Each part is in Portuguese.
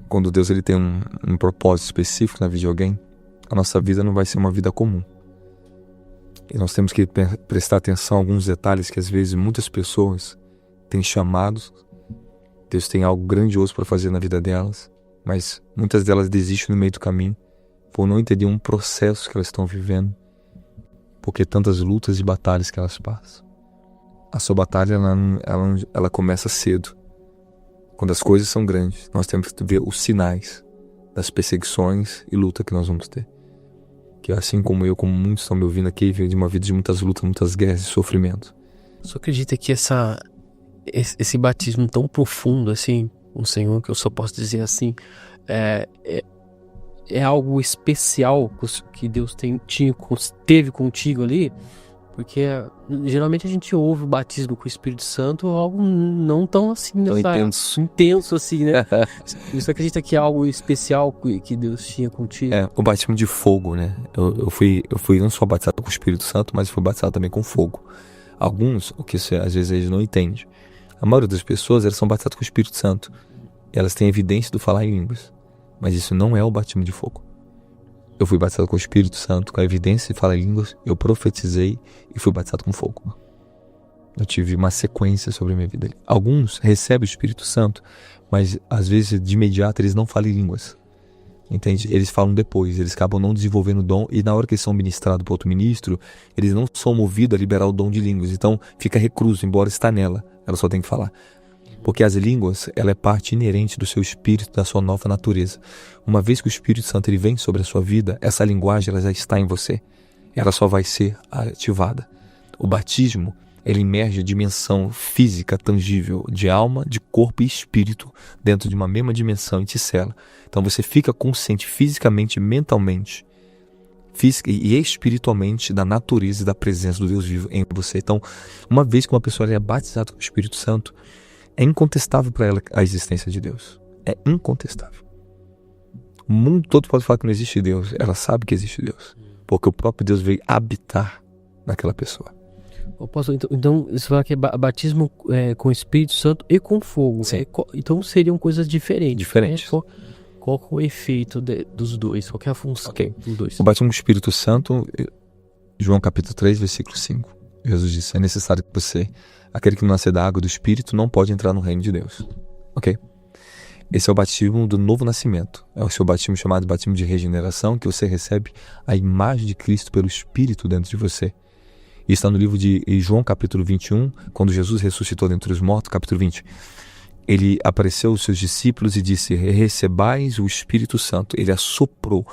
quando Deus ele tem um propósito específico na vida de alguém, a nossa vida não vai ser uma vida comum. E nós temos que prestar atenção a alguns detalhes que às vezes muitas pessoas têm chamados. Deus tem algo grandioso para fazer na vida delas, mas muitas delas desistem no meio do caminho por não entender um processo que elas estão vivendo, porque tantas lutas e batalhas que elas passam. A sua batalha ela começa cedo. Quando as coisas são grandes, nós temos que ver os sinais das perseguições e luta que nós vamos ter. Que assim como eu, como muitos estão me ouvindo aqui, veio de uma vida de muitas lutas, muitas guerras e sofrimento. Você acredita que esse batismo tão profundo, assim, o Senhor, que eu só posso dizer assim, é algo especial que Deus teve contigo ali? Porque geralmente a gente ouve o batismo com o Espírito Santo algo não tão assim, né? Intenso assim, né? Você acredita que é algo especial que Deus tinha contigo? O batismo de fogo, né? Eu fui não só batizado com o Espírito Santo, mas fui batizado também com fogo. Alguns, o que às vezes eles não entendem. A maioria das pessoas, elas são batizadas com o Espírito Santo. Elas têm evidência do falar em línguas. Mas isso não é o batismo de fogo. Eu fui batizado com o Espírito Santo, com a evidência de falar em línguas, eu profetizei e fui batizado com fogo. Eu tive uma sequência sobre a minha vida. Alguns recebem o Espírito Santo, mas às vezes de imediato eles não falam em línguas. Entende? Eles falam depois, eles acabam não desenvolvendo o dom, e na hora que eles são ministrados por outro ministro, eles não são movidos a liberar o dom de línguas. Então fica recluso, embora está nela, ela só tem que falar. Porque as línguas, ela é parte inerente do seu espírito, da sua nova natureza. Uma vez que o Espírito Santo ele vem sobre a sua vida, essa linguagem ela já está em você. Ela só vai ser ativada. O batismo, ele emerge a dimensão física, tangível, de alma, de corpo e espírito, dentro de uma mesma dimensão e te sela. Então você fica consciente fisicamente, mentalmente, física e espiritualmente da natureza e da presença do Deus vivo em você. Então, uma vez que uma pessoa é batizada com o Espírito Santo, é incontestável para ela a existência de Deus. É incontestável. O mundo todo pode falar que não existe Deus. Ela sabe que existe Deus. Porque o próprio Deus veio habitar naquela pessoa. Então você fala que é batismo com o Espírito Santo e com fogo. Sim. Então seriam coisas diferentes. Diferentes. Né? Qual é o efeito dos dois? Qual é a função dos dois? O batismo com o Espírito Santo, João capítulo 3, versículo 5. Jesus disse, é necessário que você, aquele que não nascer da água do Espírito, não pode entrar no reino de Deus. Ok? Esse é o batismo do novo nascimento. É o seu batismo chamado batismo de regeneração, que você recebe a imagem de Cristo pelo Espírito dentro de você. E está no livro de João capítulo 21, quando Jesus ressuscitou dentre os mortos, capítulo 20. Ele apareceu aos seus discípulos e disse, recebais o Espírito Santo. Ele assoprou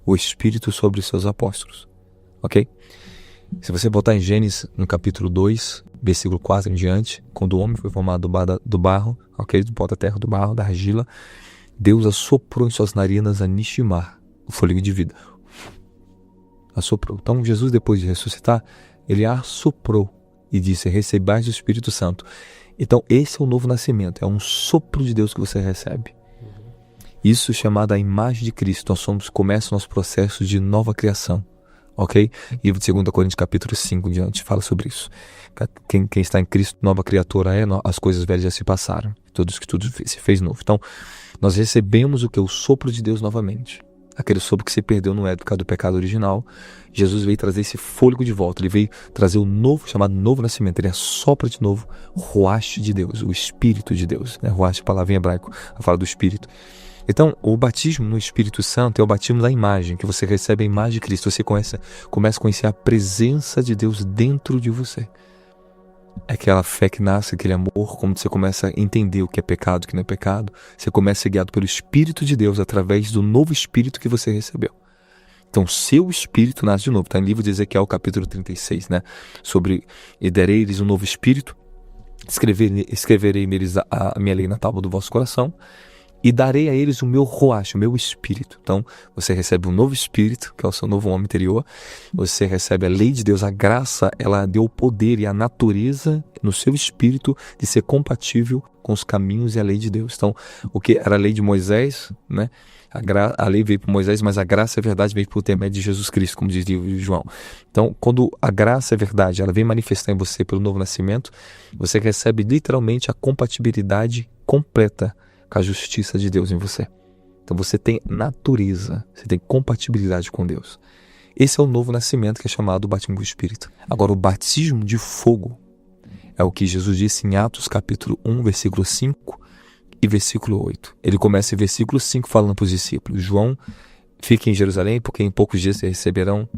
o Espírito sobre os seus apóstolos. Ok? Se você voltar em Gênesis, no capítulo 2, versículo 4 em diante, quando o homem foi formado do barro, ok? Do pó da terra, do barro, da argila, Deus assoprou em suas narinas a nishimar, o fôlego de vida. Assoprou. Então Jesus, depois de ressuscitar, ele assoprou e disse, recebais o Espírito Santo. Então esse é o novo nascimento, é um sopro de Deus que você recebe. Isso é chamado a imagem de Cristo. Começa o nosso processo de nova criação. Ok? Livro de 2 Coríntios capítulo 5 diante fala sobre isso. Quem está em Cristo, nova criatura é, as coisas velhas já se passaram. Tudo se fez novo. Então, nós recebemos o sopro de Deus novamente. Aquele sopro que se perdeu no Éden por causa do pecado original. Jesus veio trazer esse fôlego de volta. Ele veio trazer o novo, chamado novo nascimento. Ele assopra de novo o ruach de Deus, o Espírito de Deus. Né? Ruach, palavra em hebraico, a fala do Espírito. Então, o batismo no Espírito Santo é o batismo da imagem, que você recebe a imagem de Cristo. Você começa a conhecer a presença de Deus dentro de você. É aquela fé que nasce, aquele amor, como você começa a entender o que é pecado, o que não é pecado. Você começa a ser guiado pelo Espírito de Deus através do novo Espírito que você recebeu. Então, seu Espírito nasce de novo. Está em livro de Ezequiel, capítulo 36, né? Sobre, e darei-lhes um novo Espírito, escreverei neles a minha lei na tábua do vosso coração, e darei a eles o meu ruach, o meu espírito. Então, você recebe um novo espírito, que é o seu novo homem interior. Você recebe a lei de Deus, a graça, ela deu o poder e a natureza no seu espírito de ser compatível com os caminhos e a lei de Deus. Então, o que era a lei de Moisés, né? A lei veio por Moisés, mas a graça e a verdade veio por intermédio de Jesus Cristo, como diz o livro de João. Então, quando a graça e a verdade, ela vem manifestar em você pelo novo nascimento, você recebe literalmente a compatibilidade completa com a justiça de Deus em você. Então você tem natureza, você tem compatibilidade com Deus. Esse é o novo nascimento que é chamado batismo com o Espírito. Agora, o batismo de fogo é o que Jesus disse em Atos capítulo 1, versículo 5 e versículo 8. Ele começa em versículo 5 falando para os discípulos: João, fique em Jerusalém, porque em poucos dias vocês receberão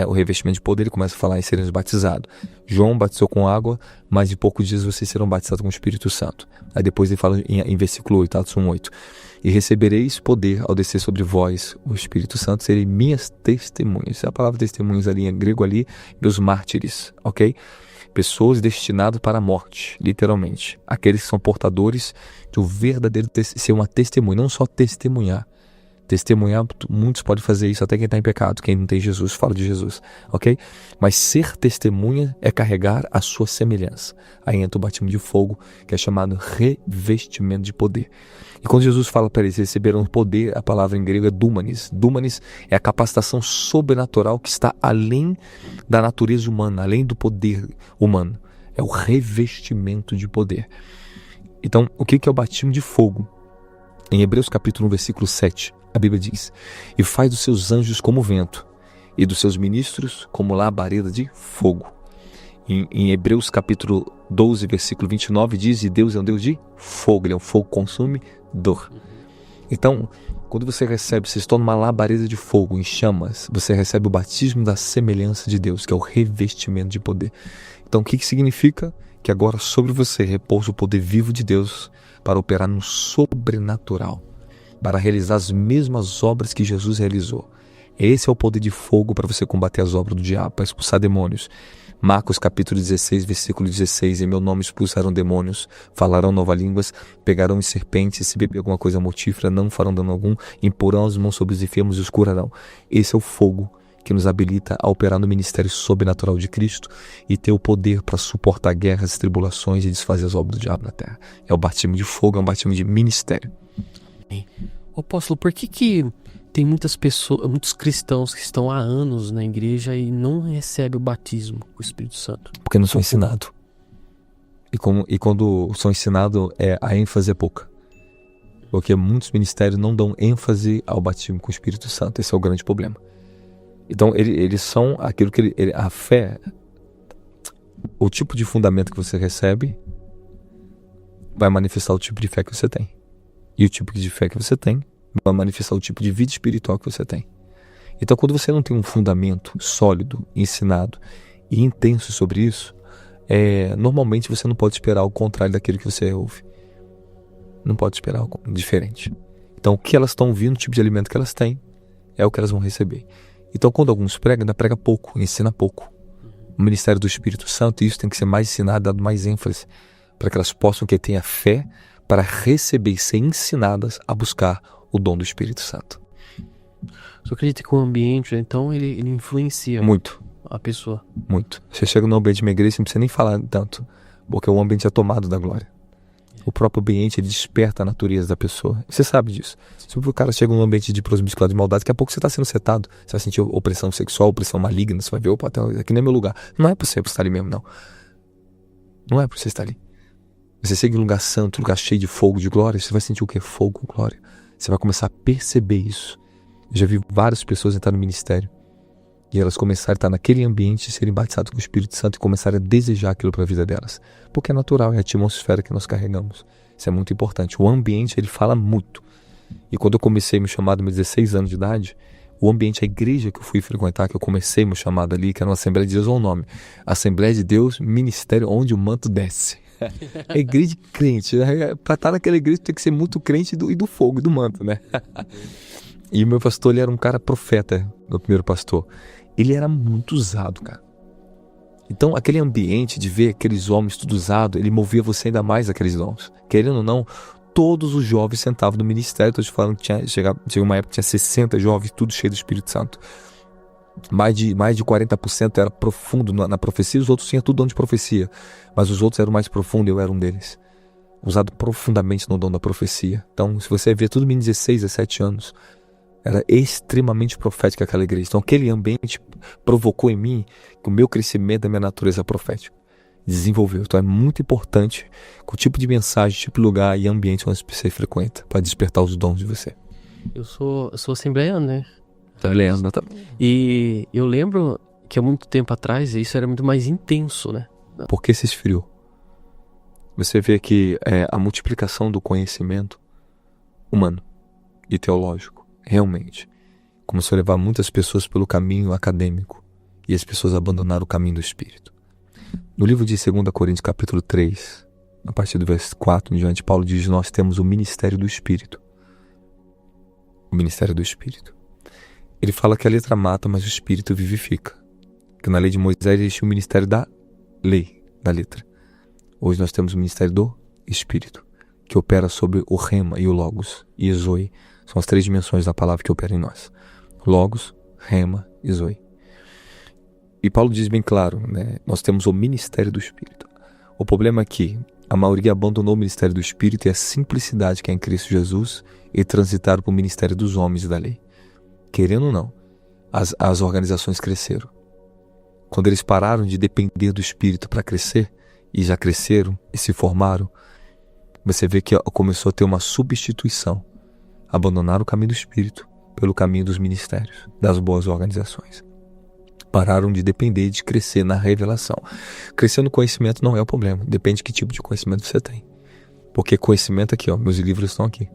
o revestimento de poder. Ele começa a falar em serem batizados. João batizou com água, mas em poucos dias vocês serão batizados com o Espírito Santo. Aí depois ele fala em versículo 8, Atos 1, 8. E recebereis poder ao descer sobre vós o Espírito Santo, serem minhas testemunhas. A palavra testemunhas ali em grego ali, meus mártires, ok? Pessoas destinadas para a morte, literalmente. Aqueles que são portadores do verdadeiro ser uma testemunha, não só testemunhar. Testemunhar, muitos podem fazer isso, até quem está em pecado, quem não tem Jesus, fala de Jesus, ok? Mas ser testemunha é carregar a sua semelhança. Aí entra o batismo de fogo, que é chamado revestimento de poder. E quando Jesus fala para eles receberam poder, a palavra em grego é dunamis. Dunamis é a capacitação sobrenatural que está além da natureza humana, além do poder humano. É o revestimento de poder. Então, o que é o batismo de fogo? Em Hebreus capítulo 1, versículo 7, a Bíblia diz: E faz dos seus anjos como vento, e dos seus ministros como labareda de fogo. Em Hebreus capítulo 12, versículo 29, diz: E Deus é um Deus de fogo, Ele é um fogo consumidor. Então, quando você recebe, você está numa labareda de fogo, em chamas, você recebe o batismo da semelhança de Deus, que é o revestimento de poder. Então, o que significa? Que agora sobre você repousa o poder vivo de Deus para operar no sobrenatural, para realizar as mesmas obras que Jesus realizou. Esse é o poder de fogo para você combater as obras do diabo, para expulsar demônios. Marcos capítulo 16, versículo 16: Em meu nome expulsarão demônios, falarão novas línguas, pegarão em serpentes, se beber alguma coisa mortífera, não farão dano algum, imporão as mãos sobre os enfermos e os curarão. Esse é o fogo que nos habilita a operar no ministério sobrenatural de Cristo e ter o poder para suportar guerras, tribulações e desfazer as obras do diabo na terra. É o batismo de fogo, é um batismo de ministério. Apóstolo, por que tem muitas pessoas, muitos cristãos que estão há anos na igreja e não recebem o batismo com o Espírito Santo? Porque não são ensinados. E quando são ensinados, a ênfase é pouca. Porque muitos ministérios não dão ênfase ao batismo com o Espírito Santo. Esse é o grande problema. Então, eles são aquilo que a fé, o tipo de fundamento que você recebe vai manifestar o tipo de fé que você tem. E o tipo de fé que você tem vai manifestar o tipo de vida espiritual que você tem. Então, quando você não tem um fundamento sólido, ensinado e intenso sobre isso, normalmente você não pode esperar o contrário daquilo que você ouve. Não pode esperar algo diferente. Então, o que elas estão ouvindo, o tipo de alimento que elas têm, é o que elas vão receber. Então, quando alguns pregam, ainda prega pouco, ensina pouco. O ministério do Espírito Santo, isso tem que ser mais ensinado, dado mais ênfase, para que elas possam ter a fé para receber e ser ensinadas a buscar o dom do Espírito Santo. Você acredita que o ambiente, então, ele influencia muito a pessoa? Muito. Você chega no ambiente de uma igreja, você não precisa nem falar tanto, porque o ambiente é tomado da glória. O próprio ambiente, ele desperta a natureza da pessoa. Você sabe disso. Se o cara chega num ambiente de prosmiscuidade, de maldade, daqui a pouco você está sendo setado. Você vai sentir opressão sexual, opressão maligna. Você vai ver, opa, aqui não é meu lugar. Não é para você estar ali mesmo, não. Não é para você estar ali. Você chega em um lugar santo, um lugar cheio de fogo, de glória, você vai sentir o que? Fogo, glória. Você vai começar a perceber isso. Eu já vi várias pessoas entrar no ministério e elas começarem a estar naquele ambiente, serem batizadas com o Espírito Santo e começarem a desejar aquilo para a vida delas. Porque é natural, é a atmosfera que nós carregamos. Isso é muito importante. O ambiente, ele fala muito. E quando eu comecei meu chamado, meus 16 anos de idade, o ambiente, a igreja que eu fui frequentar, que eu comecei meu chamado ali, que era uma Assembleia de Deus, olha o nome. Assembleia de Deus, ministério onde o manto desce. É igreja de crente. Para estar naquela igreja tem que ser muito crente e do fogo, e do manto, né? E o meu pastor, ele era um cara profeta, meu primeiro pastor. Ele era muito usado, cara. Então, aquele ambiente de ver aqueles homens tudo usado, ele movia você ainda mais aqueles dons. Querendo ou não, todos os jovens sentavam no ministério. Estou te falando que chegou uma época que tinha 60 jovens, tudo cheio do Espírito Santo. Mais de 40% era profundo na profecia, os outros tinham tudo dom de profecia. Mas os outros eram mais profundos, eu era um deles. Usado profundamente no dom da profecia. Então, se você ver tudo menino de 16, 17 anos, era extremamente profética aquela igreja. Então aquele ambiente provocou em mim o meu crescimento da minha natureza profética. desenvolveu. Então é muito importante o tipo de mensagem, tipo de lugar e ambiente onde você frequenta para despertar os dons de você. Eu sou assembleiano, né? Assembleiano, tá? E eu lembro que há muito tempo atrás isso era muito mais intenso, né? Por que se esfriou? Você vê que a multiplicação do conhecimento humano e teológico realmente começou a levar muitas pessoas pelo caminho acadêmico e as pessoas abandonaram o caminho do Espírito. No livro de 2 Coríntios capítulo 3, a partir do verso 4 em diante, Paulo diz: nós temos o ministério do Espírito. O ministério do Espírito. Ele fala que a letra mata, mas o Espírito vivifica. Que na lei de Moisés existe o ministério da lei, da letra. Hoje nós temos o ministério do Espírito, que opera sobre o rema e o logos e zoe. São as 3 dimensões da palavra que operam em nós. Logos, rema e zoe. E Paulo diz bem claro, né? Nós temos o ministério do Espírito. O problema é que a maioria abandonou o ministério do Espírito e a simplicidade que é em Cristo Jesus e transitaram para o ministério dos homens e da lei. Querendo ou não, as organizações cresceram. Quando eles pararam de depender do Espírito para crescer, e já cresceram e se formaram, você vê que começou a ter uma substituição. Abandonaram o caminho do Espírito pelo caminho dos ministérios, das boas organizações. Pararam de depender de crescer na revelação. Crescer no conhecimento não é o problema, depende de que tipo de conhecimento você tem. Porque conhecimento aqui, meus livros estão aqui.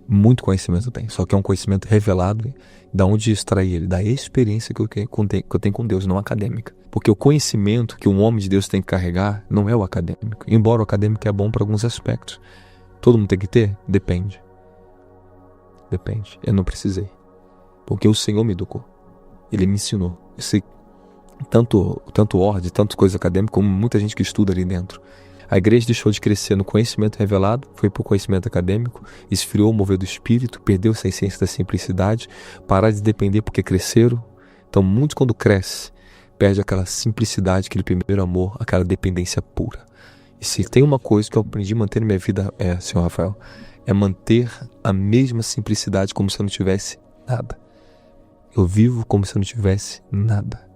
Muito conhecimento eu tenho, só que é um conhecimento revelado. Da onde extrair ele? Da experiência que eu tenho com Deus, não acadêmica. Porque o conhecimento que um homem de Deus tem que carregar não é o acadêmico. Embora o acadêmico é bom para alguns aspectos. Todo mundo tem que ter? Depende. Depende. Eu não precisei. Porque o Senhor me educou. Ele me ensinou. Eu sei tanto ordem, tantas coisas acadêmicas, como muita gente que estuda ali dentro. A igreja deixou de crescer no conhecimento revelado, foi para o conhecimento acadêmico, esfriou o mover do Espírito, perdeu essa essência da simplicidade, parar de depender porque cresceram. Então, muitos quando cresce, perde aquela simplicidade, aquele primeiro amor, aquela dependência pura. E se tem uma coisa que eu aprendi a manter na minha vida, senhor Rafael, é manter a mesma simplicidade como se eu não tivesse nada. Eu vivo como se eu não tivesse nada.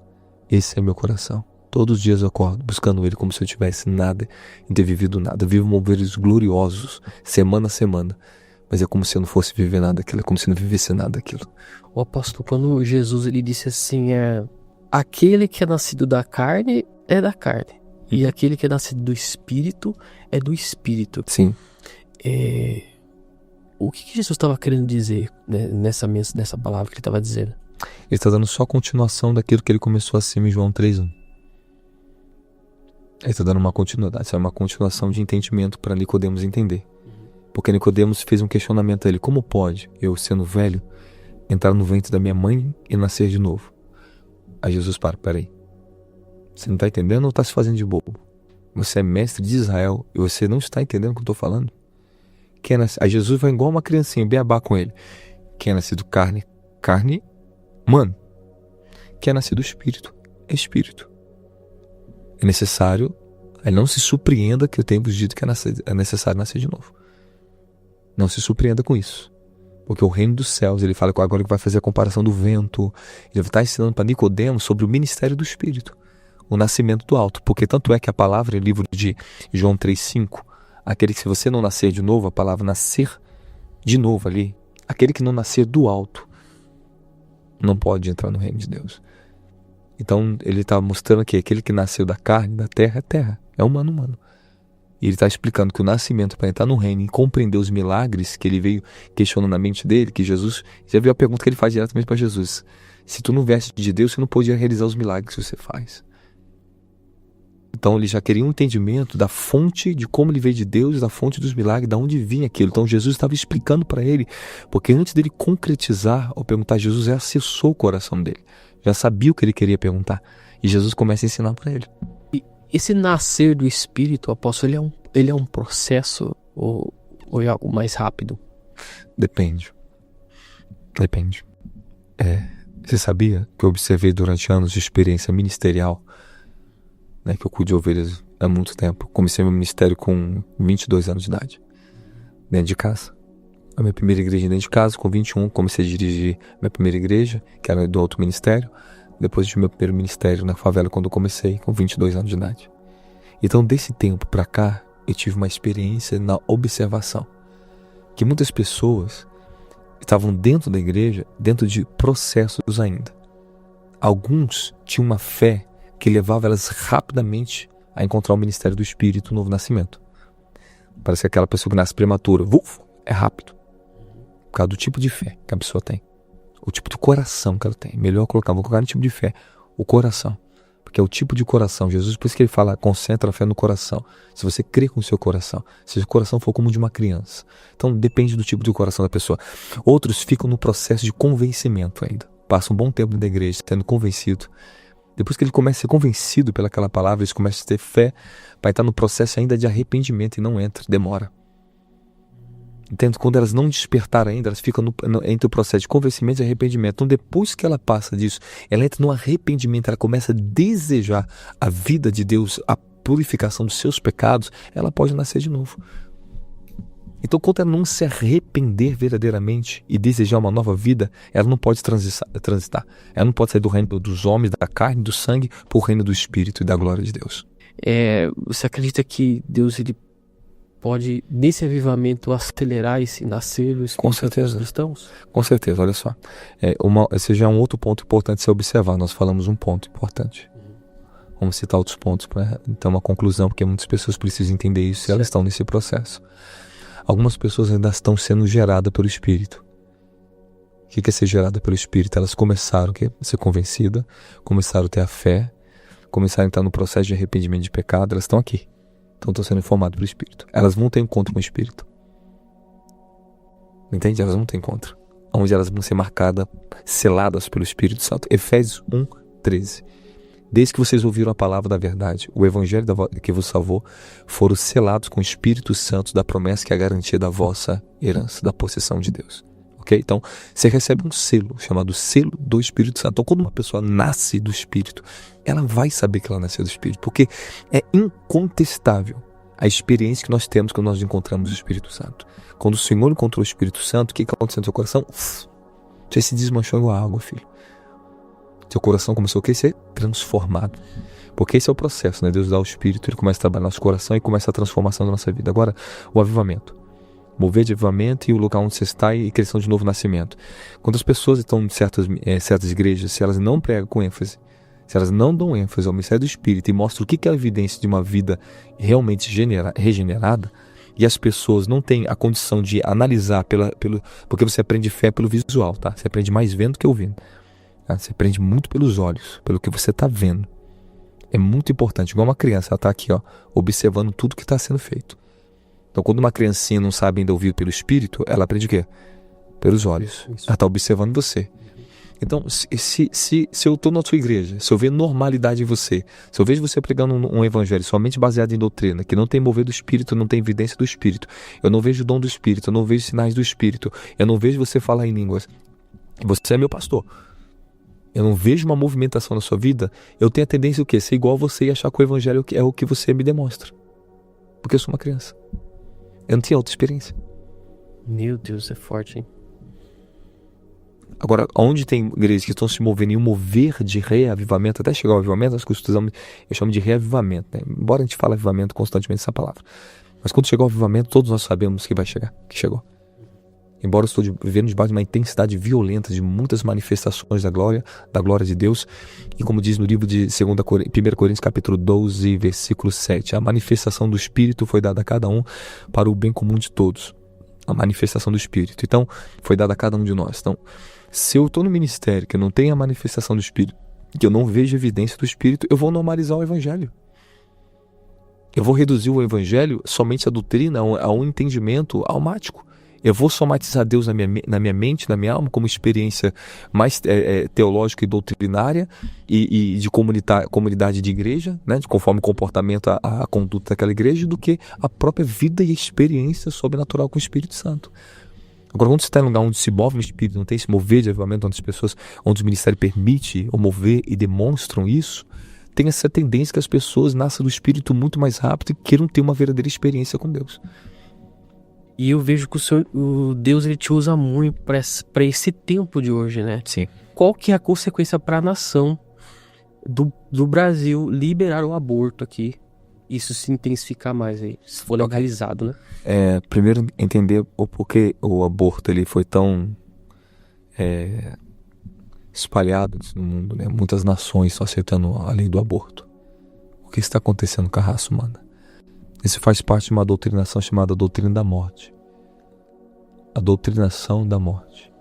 Esse é meu coração. Todos os dias eu acordo buscando Ele como se eu tivesse nada e ter vivido nada. Eu vivo moveres gloriosos, semana a semana. Mas é como se eu não fosse viver nada daquilo, é como se eu não vivesse nada daquilo. O apóstolo, quando Jesus ele disse assim, aquele que é nascido da carne é da carne. E aquele que é nascido do Espírito é do Espírito. Sim. O que Jesus estava querendo dizer, né, nessa palavra que ele estava dizendo? Ele está dando só continuação daquilo que ele começou acima em João 3:1. Ele está dando uma continuidade, isso é uma continuação de entendimento para Nicodemos entender. Porque Nicodemos fez um questionamento a ele: como pode eu, sendo velho, entrar no ventre da minha mãe e nascer de novo? Aí Jesus peraí. Você não está entendendo ou está se fazendo de bobo? Você é mestre de Israel e você não está entendendo o que eu estou falando? Aí Jesus vai igual uma criancinha, beabá com ele. Quem é nascido carne, mano. Quem é nascido espírito, é espírito. É necessário, aí não se surpreenda que eu tenho vos dito que é necessário nascer de novo. Não se surpreenda com isso. Porque o reino dos céus, ele fala que agora ele vai fazer a comparação do vento. Ele está ensinando para Nicodemos sobre o ministério do Espírito. O nascimento do alto. Porque tanto é que a palavra, no livro de João 3:5, aquele que se você não nascer de novo, a palavra nascer de novo ali, aquele que não nascer do alto, não pode entrar no reino de Deus. Então ele está mostrando que aquele que nasceu da carne, da terra, é terra, é humano. E ele está explicando que o nascimento para entrar no reino e compreender os milagres que ele veio questionando na mente dele, que Jesus, já viu a pergunta que ele faz diretamente para Jesus: se tu não viesse de Deus, você não podia realizar os milagres que você faz. Então ele já queria um entendimento da fonte, de como ele veio de Deus, da fonte dos milagres, de onde vinha aquilo. Então Jesus estava explicando para ele, porque antes dele concretizar ou perguntar, Jesus já acessou o coração dele, já sabia o que ele queria perguntar, e Jesus começa a ensinar para ele. E esse nascer do Espírito, apóstolo, ele é um processo ou é algo mais rápido? Depende. Você sabia que eu observei durante anos de experiência ministerial, né, que eu cuido de ovelhas há muito tempo. Comecei meu ministério com 22 anos de idade, dentro de casa. A minha primeira igreja dentro de casa, com 21, comecei a dirigir minha primeira igreja, que era do outro ministério. Depois de meu primeiro ministério na favela, quando eu comecei, com 22 anos de idade. Então, desse tempo para cá, eu tive uma experiência na observação. Que muitas pessoas estavam dentro da igreja, dentro de processos ainda. Alguns tinham uma fé que levava elas rapidamente a encontrar o ministério do Espírito, o novo nascimento. Parece que aquela pessoa que nasce prematura, é rápido. Por causa do tipo de fé que a pessoa tem. O tipo de coração que ela tem. Vou colocar no tipo de fé, o coração. Porque é o tipo de coração. Jesus, por isso que ele fala, concentra a fé no coração. Se você crê com o seu coração, se o coração for como o de uma criança. Então depende do tipo de coração da pessoa. Outros ficam no processo de convencimento ainda. Passam um bom tempo da igreja, sendo convencido. Depois que ele começa a ser convencido pelaquela palavra, eles começam a ter fé para estar no processo ainda de arrependimento e não entra, demora. Entende? Quando elas não despertaram ainda, elas ficam entre o processo de convencimento e arrependimento. Então, depois que ela passa disso, ela entra no arrependimento, ela começa a desejar a vida de Deus, a purificação dos seus pecados, ela pode nascer de novo. Então, quando ela não se arrepender verdadeiramente e desejar uma nova vida, ela não pode transitar. Ela não pode sair do reino dos homens, da carne, do sangue, para o reino do Espírito e da glória de Deus. Você acredita que Deus ele pode, nesse avivamento, acelerar esse nascer do Espírito dos cristãos? Com certeza, olha só. Esse já é um outro ponto importante ser observar. Nós falamos um ponto importante. Vamos citar outros pontos para ter uma conclusão, porque muitas pessoas precisam entender isso e elas estão nesse processo. Algumas pessoas ainda estão sendo geradas pelo Espírito. O que é ser gerada pelo Espírito? Elas começaram a ser convencidas, começaram a ter a fé, começaram a entrar no processo de arrependimento de pecado, elas estão aqui. Então estão sendo informadas pelo Espírito. Elas vão ter encontro com o Espírito. Entende? Elas vão ter encontro. Onde elas vão ser marcadas, seladas pelo Espírito Santo. Efésios 1:13. Desde que vocês ouviram a palavra da verdade, o evangelho que vos salvou, foram selados com o Espírito Santo da promessa que é a garantia da vossa herança, da possessão de Deus. Ok? Então, você recebe um selo, chamado selo do Espírito Santo. Então, quando uma pessoa nasce do Espírito, ela vai saber que ela nasceu do Espírito, porque é incontestável a experiência que nós temos quando nós encontramos o Espírito Santo. Quando o Senhor encontrou o Espírito Santo, o que aconteceu no seu coração? Você se desmanchou igual a água, filho. Seu coração começou a ser transformado. Porque esse é o processo, né? Deus dá o Espírito, Ele começa a trabalhar no nosso coração e começa a transformação da nossa vida. Agora, o avivamento. Mover de avivamento e o lugar onde você está e questão de novo nascimento. Quando as pessoas estão em certas igrejas, se elas não pregam com ênfase, se elas não dão ênfase ao mistério do Espírito e mostram o que é a evidência de uma vida realmente regenerada, e as pessoas não têm a condição de analisar, porque você aprende fé pelo visual, tá? Você aprende mais vendo que ouvindo. Você aprende muito pelos olhos, pelo que você está vendo. É muito importante. Igual uma criança, ela está aqui, observando tudo que está sendo feito. Então, quando uma criancinha não sabe ainda ouvir pelo Espírito, ela aprende o quê? Pelos olhos. Isso. Ela está observando você. Então, se eu estou na sua igreja, se eu ver normalidade em você, se eu vejo você pregando um evangelho somente baseado em doutrina, que não tem mover do Espírito, não tem evidência do Espírito, eu não vejo o dom do Espírito, eu não vejo sinais do Espírito, eu não vejo você falar em línguas, você é meu pastor. Eu não vejo uma movimentação na sua vida, eu tenho a tendência o quê? Ser igual a você e achar que o evangelho é o que você me demonstra. Porque eu sou uma criança. Eu não tinha outra experiência. Meu Deus, é forte, hein? Agora, onde tem igrejas que estão se movendo em um mover de reavivamento, até chegar ao avivamento, eu chamo de reavivamento, né? Embora a gente fale avivamento constantemente essa palavra. Mas quando chegar o avivamento, todos nós sabemos que vai chegar, que chegou. Embora eu estou vivendo debaixo de uma intensidade violenta de muitas manifestações da glória de Deus, e como diz no livro de 1 Coríntios capítulo 12, versículo 7, a manifestação do Espírito foi dada a cada um para o bem comum de todos. A manifestação do Espírito. Então, foi dada a cada um de nós. Então, se eu estou no ministério que eu não tenho a manifestação do Espírito, que eu não vejo evidência do Espírito, eu vou normalizar o Evangelho. Eu vou reduzir o Evangelho somente à doutrina, a um entendimento almático. Eu vou somatizar Deus na minha mente, na minha alma, como experiência mais teológica e doutrinária e de comunidade de igreja, né, conforme o comportamento, a conduta daquela igreja, do que a própria vida e experiência sobrenatural com o Espírito Santo. Agora, quando você está em um lugar onde se move no Espírito, não tem esse mover de avivamento, onde o ministério permite o mover e demonstram isso, tem essa tendência que as pessoas nasçam do Espírito muito mais rápido e queiram ter uma verdadeira experiência com Deus. E eu vejo que o Deus ele te usa muito para esse tempo de hoje, né? Sim. Qual que é a consequência para a nação do Brasil liberar o aborto aqui isso se intensificar mais aí, se for legalizado, né? Primeiro, entender o porquê o aborto ele foi tão espalhado no mundo, né? Muitas nações estão aceitando a lei do aborto. O que está acontecendo com a raça humana? Isso faz parte de uma doutrinação chamada doutrina da morte. A doutrinação da morte.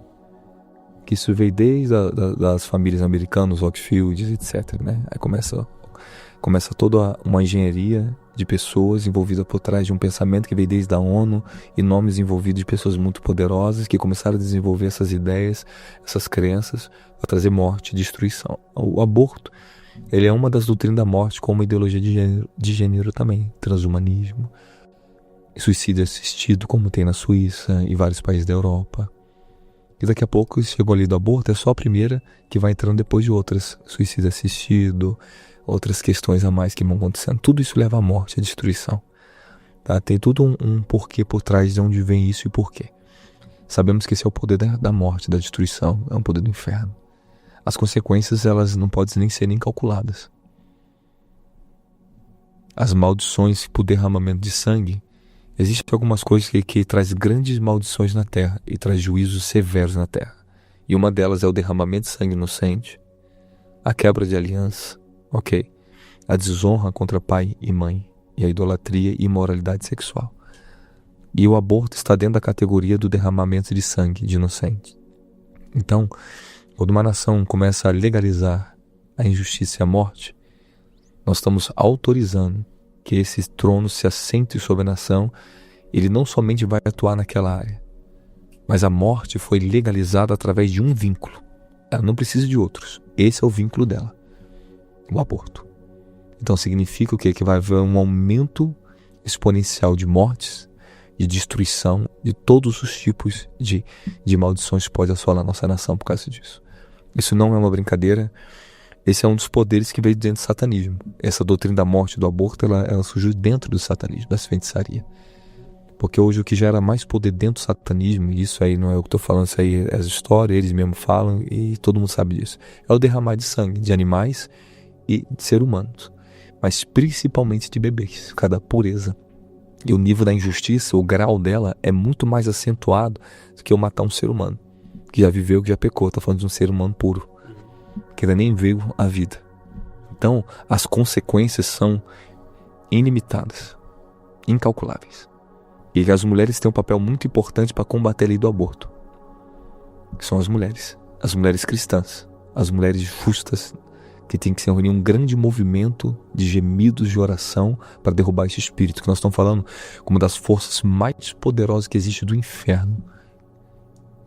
Que isso veio desde das famílias americanas, Rockfield, etc. Né? Aí começa toda uma engenharia de pessoas envolvidas por trás de um pensamento que veio desde a ONU e nomes envolvidos de pessoas muito poderosas que começaram a desenvolver essas ideias, essas crenças, para trazer morte e destruição. O aborto, ele é uma das doutrinas da morte com uma ideologia de gênero também, transhumanismo, suicídio assistido, como tem na Suíça e vários países da Europa. E daqui a pouco, chegou ali do aborto, é só a primeira que vai entrando depois de outras, suicídio assistido, outras questões a mais que vão acontecendo. Tudo isso leva à morte, à destruição. Tá? Tem tudo um porquê por trás de onde vem isso e porquê. Sabemos que esse é o poder da morte, da destruição, é um poder do inferno. As consequências, elas não podem nem ser calculadas. As maldições por derramamento de sangue, existem algumas coisas que traz grandes maldições na terra e traz juízos severos na terra. E uma delas é o derramamento de sangue inocente, a quebra de aliança, a desonra contra pai e mãe, e a idolatria e imoralidade sexual. E o aborto está dentro da categoria do derramamento de sangue de inocente. Então, quando uma nação começa a legalizar a injustiça e a morte, nós estamos autorizando que esse trono se assente sobre a nação. Ele não somente vai atuar naquela área, mas a morte foi legalizada através de um vínculo. Ela não precisa de outros. Esse é o vínculo dela, o aborto. Então significa o quê? Que vai haver um aumento exponencial de mortes, de destruição, de todos os tipos de maldições que pode assolar a nossa nação por causa disso. Isso não é uma brincadeira. Esse é um dos poderes que veio dentro do satanismo. Essa doutrina da morte e do aborto, ela surgiu dentro do satanismo, da feitiçaria. Porque hoje o que gera mais poder dentro do satanismo, e isso aí não é eu que estou falando, isso aí é as histórias, eles mesmos falam e todo mundo sabe disso, é o derramar de sangue de animais e de seres humanos, mas principalmente de bebês, cada pureza. E o nível da injustiça, o grau dela é muito mais acentuado do que eu matar um ser humano, que já viveu, que já pecou. Estou falando de um ser humano puro, que ainda nem veio à vida. Então, as consequências são ilimitadas, incalculáveis. E as mulheres têm um papel muito importante para combater a lei do aborto, que são as mulheres cristãs, as mulheres justas, que tem que se reunir um grande movimento de gemidos de oração para derrubar esse espírito, que nós estamos falando como das forças mais poderosas que existe do inferno,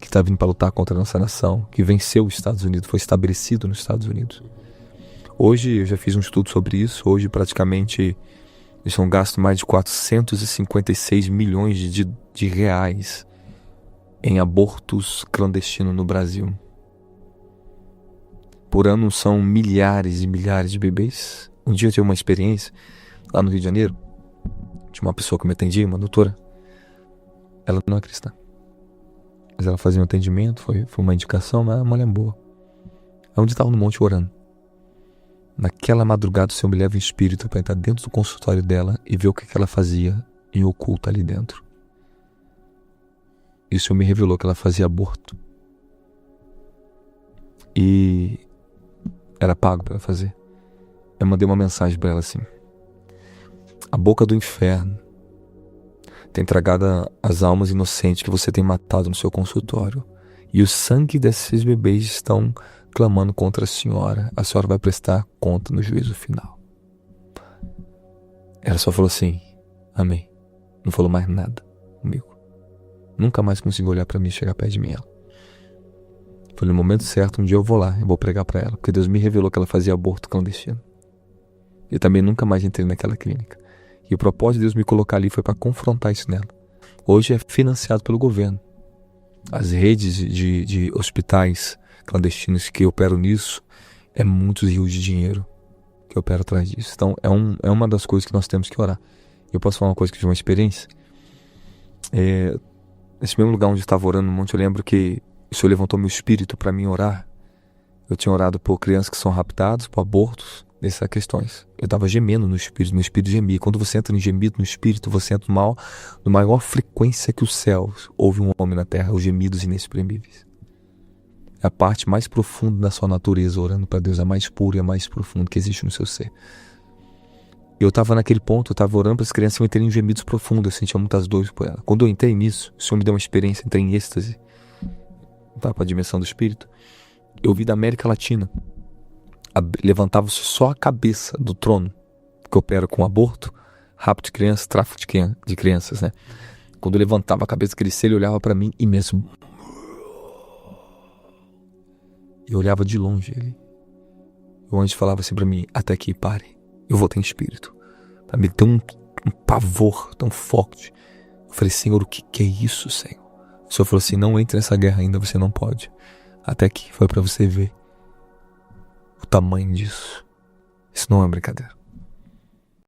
que está vindo para lutar contra a nossa nação, que venceu os Estados Unidos, foi estabelecido nos Estados Unidos. Hoje, eu já fiz um estudo sobre isso, hoje praticamente eles são gastos mais de 456 milhões de reais em abortos clandestinos no Brasil. Por ano são milhares e milhares de bebês. Um dia eu tive uma experiência lá no Rio de Janeiro. Tinha uma pessoa que me atendia, uma doutora. Ela não é cristã, mas ela fazia um atendimento, foi uma indicação, mas uma mulher boa. Aí um dia estava no monte orando. Naquela madrugada o Senhor me leva em espírito para entrar dentro do consultório dela e ver o que ela fazia em oculto ali dentro. E o Senhor me revelou que ela fazia aborto. E era pago para ela fazer. Eu mandei uma mensagem para ela assim: a boca do inferno tem tragado as almas inocentes que você tem matado no seu consultório. E o sangue desses bebês estão clamando contra a senhora vai prestar conta no juízo final. Ela só falou assim: amém. Não falou mais nada comigo. Nunca mais conseguiu olhar para mim e chegar perto de mim. Ela falei: no momento certo, um dia eu vou lá, eu vou pregar para ela, porque Deus me revelou que ela fazia aborto clandestino. Eu também nunca mais entrei naquela clínica. E o propósito de Deus me colocar ali foi para confrontar isso nela. Hoje é financiado pelo governo. As redes de hospitais clandestinos que operam nisso, é muitos rios de dinheiro que operam atrás disso. Então é uma das coisas que nós temos que orar. Eu posso falar uma coisa que tive uma experiência. Nesse mesmo lugar onde eu estava orando no monte, eu lembro que o Senhor levantou meu espírito para mim orar. Eu tinha orado por crianças que são raptadas, por abortos, dessas questões. Eu estava gemendo no espírito, meu espírito gemia. Quando você entra em gemido no espírito, você entra no maior frequência que o céu ouve um homem na terra, os gemidos inexprimíveis. É a parte mais profunda da sua natureza, orando para Deus, a mais pura e a mais profunda que existe no seu ser. Eu estava naquele ponto, eu estava orando para as crianças, eu entrei em gemidos profundos, eu sentia muitas dores por ela. Quando eu entrei nisso, o Senhor me deu uma experiência, entrei em êxtase, tá, para a dimensão do espírito. Eu vi da América Latina, levantava-se só a cabeça do trono, que opera com aborto, rapto de crianças, tráfico de crianças, né? Quando eu levantava a cabeça daquele ser, ele olhava para mim e mesmo... Eu olhava de longe ele. O anjo falava assim para mim, até aqui, pare. Eu vou ter espírito. Me deu um pavor tão forte. Eu falei, Senhor, o que é isso, Senhor? O Senhor falou assim, não entre nessa guerra ainda, você não pode. Até aqui foi para você ver o tamanho disso. Isso não é brincadeira.